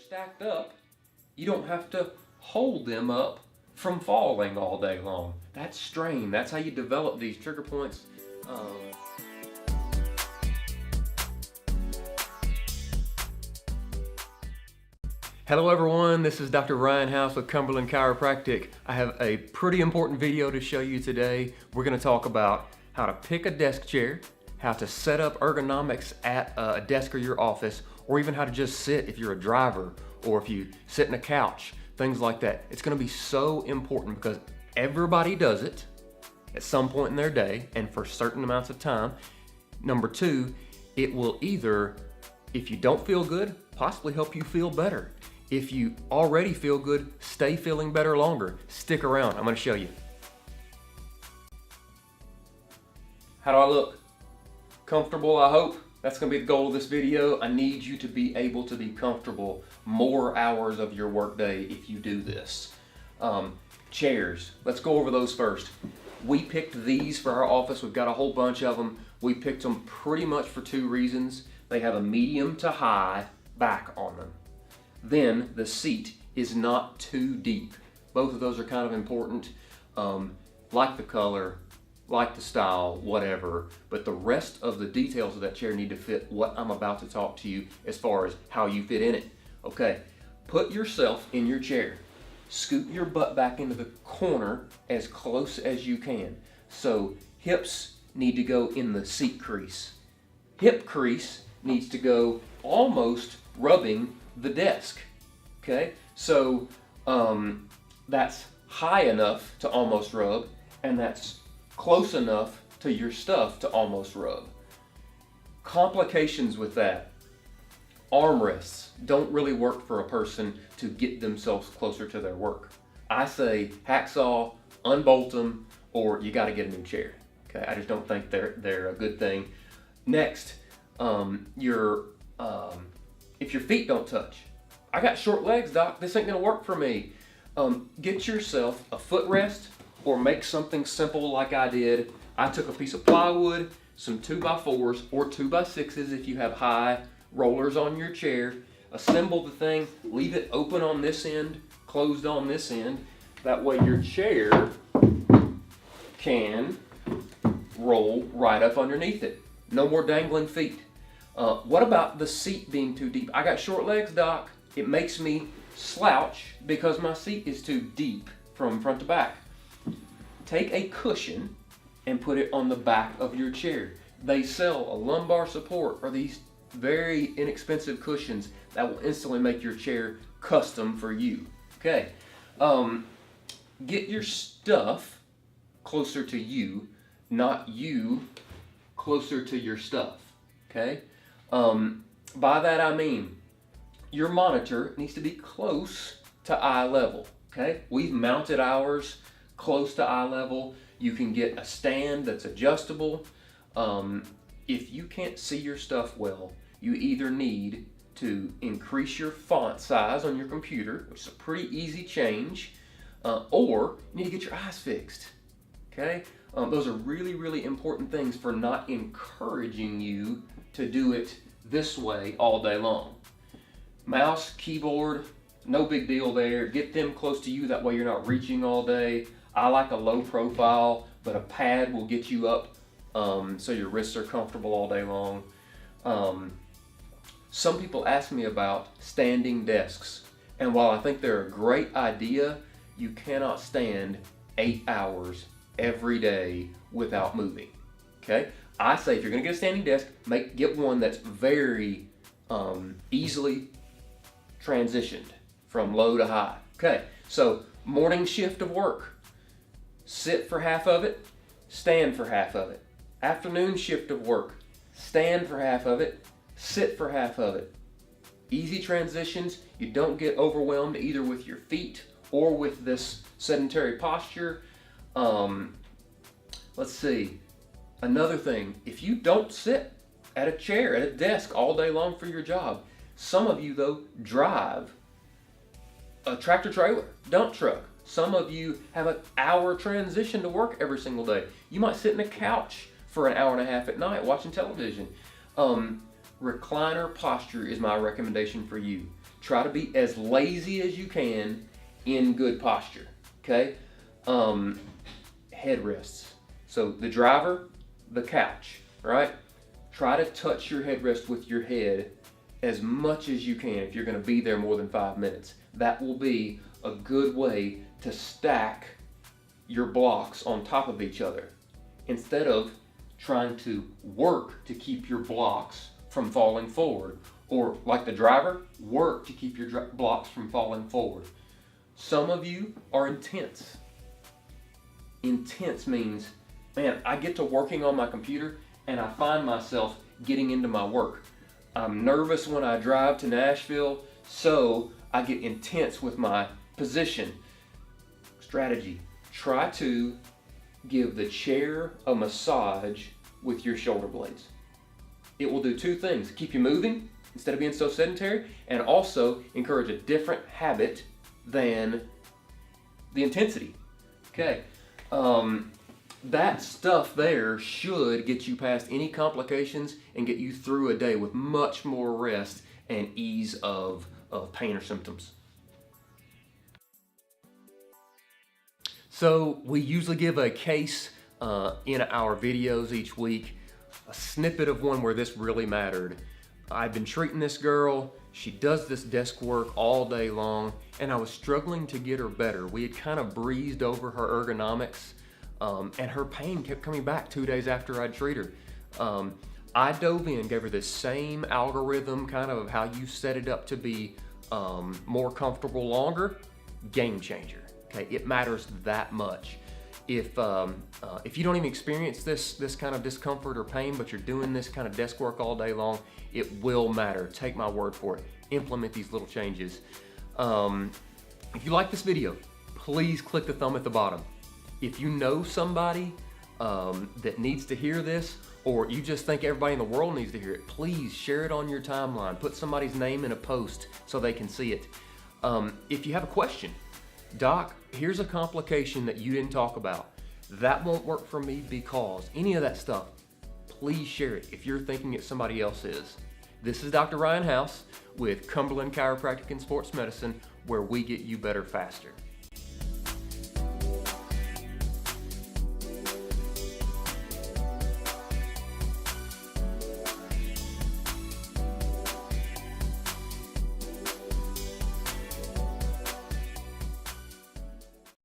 stacked up, you don't have to hold them up from falling all day long. That's strain. That's how you develop these trigger points. Hello everyone, this is Dr. Ryan House with Cumberland Chiropractic. I have a pretty important video to show you today. We're going to talk about how to pick a desk chair, how to set up ergonomics at a desk or your office, or even how to just sit if you're a driver or if you sit in a couch, things like that. It's going to be so important because everybody does it at some point in their day and for certain amounts of time. Number two, it will either, if you don't feel good, possibly help you feel better. If you already feel good, stay feeling better longer. Stick around, I'm gonna show you. How do I look? Comfortable, I hope. That's gonna be the goal of this video. I need you to be able to be comfortable more hours of your workday if you do this. Chairs, let's go over those first. We picked these for our office. We've got a whole bunch of them. We picked them pretty much for two reasons. They have a medium to high back on them. Then the seat is not too deep. Both of those are kind of important. Like the color, like the style, whatever. But the rest of the details of that chair need to fit what I'm about to talk to you as far as how you fit in it. Okay, put yourself in your chair. Scoot your butt back into the corner as close as you can. So hips need to go in the seat crease. Hip crease needs to go almost rubbing the desk. Okay, so that's high enough to almost rub, and that's close enough to your stuff to almost rub. Complications with that: armrests don't really work for a person to get themselves closer to their work. I say hacksaw, unbolt them, or you got to get a new chair. Okay, I just don't think they're a good thing. Next, if your feet don't touch. I got short legs, doc, this ain't gonna work for me. Get yourself a footrest or make something simple like I did. I took a piece of plywood, some 2x4s or 2x6s if you have high rollers on your chair. Assemble the thing, leave it open on this end, closed on this end. That way your chair can roll right up underneath it. No more dangling feet. What about the seat being too deep? I got short legs, doc. It makes me slouch because my seat is too deep from front to back. Take a cushion and put it on the back of your chair. They sell a lumbar support or these very inexpensive cushions that will instantly make your chair custom for you. Okay, get your stuff closer to you, not you closer to your stuff. Okay. By that I mean your monitor needs to be close to eye level. Okay, we've mounted ours close to eye level. You can get a stand that's adjustable. If you can't see your stuff well, you either need to increase your font size on your computer, which is a pretty easy change, or you need to get your eyes fixed. Okay, those are really, really important things for not encouraging you to do it this way all day long. Mouse, keyboard, no big deal there. Get them close to you, that way you're not reaching all day. I like a low profile, but a pad will get you up so your wrists are comfortable all day long. Some people ask me about standing desks, and while I think they're a great idea, you cannot stand 8 hours every day without moving. Okay, I say if you're gonna get a standing desk, get one that's very easily transitioned from low to high. Okay, so morning shift of work, sit for half of it, stand for half of it. Afternoon shift of work, stand for half of it, sit for half of it. Easy transitions. You don't get overwhelmed either with your feet or with this sedentary posture. Let's see. Another thing, if you don't sit at a chair, at a desk all day long for your job, some of you though drive a tractor trailer, dump truck. Some of you have an hour transition to work every single day. You might sit in a couch for an hour and a half at night watching television. Recliner posture is my recommendation for you. Try to be as lazy as you can in good posture, okay? Headrests. So the driver, the couch, right? Try to touch your headrest with your head as much as you can if you're going to be there more than 5 minutes. That will be a good way to stack your blocks on top of each other instead of trying to work to keep your blocks from falling forward, or like the driver, work to keep your blocks from falling forward. Some of you are intense. Intense means, man, I get to working on my computer and I find myself getting into my work. I'm nervous when I drive to Nashville, so I get intense with my position. Strategy: try to give the chair a massage with your shoulder blades. It will do two things: keep you moving instead of being so sedentary, and also encourage a different habit than the intensity. Okay, that stuff there should get you past any complications and get you through a day with much more rest and ease of pain or symptoms. So we usually give a case in our videos each week, a snippet of one where this really mattered. I've been treating this girl. She does this desk work all day long, and I was struggling to get her better. We had kind of breezed over her ergonomics, and her pain kept coming back 2 days after I'd treat her. I dove in, gave her this same algorithm, kind of how you set it up to be more comfortable longer. Game changer. Okay, it matters that much. If you don't even experience this kind of discomfort or pain, but you're doing this kind of desk work all day long, it will matter. Take my word for it. Implement these little changes. If you like this video, please click the thumb at the bottom. If you know somebody that needs to hear this, or you just think everybody in the world needs to hear it, please share it on your timeline. Put somebody's name in a post so they can see it. If you have a question, Doc, here's a complication that you didn't talk about. That won't work for me because any of that stuff, please share it if you're thinking it somebody else is. This is Dr. Ryan House with Cumberland Chiropractic and Sports Medicine, where we get you better faster.